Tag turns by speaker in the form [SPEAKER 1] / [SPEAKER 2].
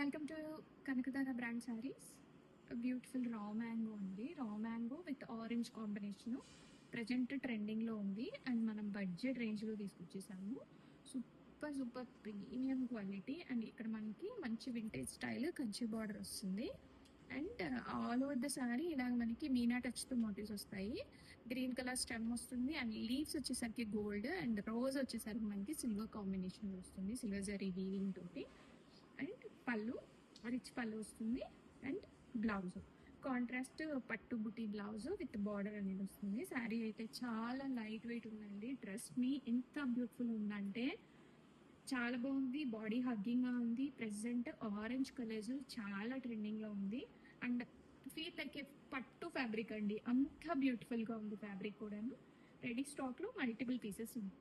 [SPEAKER 1] Welcome to Kanakadhara brand sarees. Beautiful raw mango ఉంది. Raw mango with orange combination present trending లో ఉంది and మనం budget range లో తీసుకొచ్చేసాము. Super super premium quality and ఇక్కడ మనకి మంచి వింటేజ్ స్టైల్ కంచి బార్డర్ వస్తుంది and all over the saree ఇలా మనకి మీనా టచ్ తో మోటివ్స్ వస్తాయి. గ్రీన్ కలర్ స్టెమ్ వస్తుంది అండ్ లీవ్స్ వచ్చేసరికి గోల్డ్ అండ్ రోజ్ వచ్చేసరికి మనకి సిల్వర్ కాంబినేషన్ వస్తుంది, సిల్వర్ జరీ వీవింగ్ తోటి. అండ్ పళ్ళు రిచ్ పళ్ళు వస్తుంది అండ్ బ్లౌజ్ కాంట్రాస్ట్ పట్టు బుటీ బ్లౌజ్ విత్ బార్డర్ అనేది వస్తుంది. శారీ అయితే చాలా లైట్ వెయిట్ ఉందండి. డ్రెస్ మీ ఎంత బ్యూటిఫుల్ ఉందంటే చాలా బాగుంది. బాడీ హగ్గింగ్ గా ఉంది. ప్రెసెంట్ ఆరెంజ్ కలర్స్ చాలా ట్రెండింగ్ లో ఉంది అండ్ ఫీల్ లైక్ పట్టు ఫ్యాబ్రిక్ అండి. అంత బ్యూటిఫుల్ గా ఉంది ఫ్యాబ్రిక్ కూడాను. రెడీ స్టాక్ లో మల్టిపుల్ పీసెస్ ఉంది.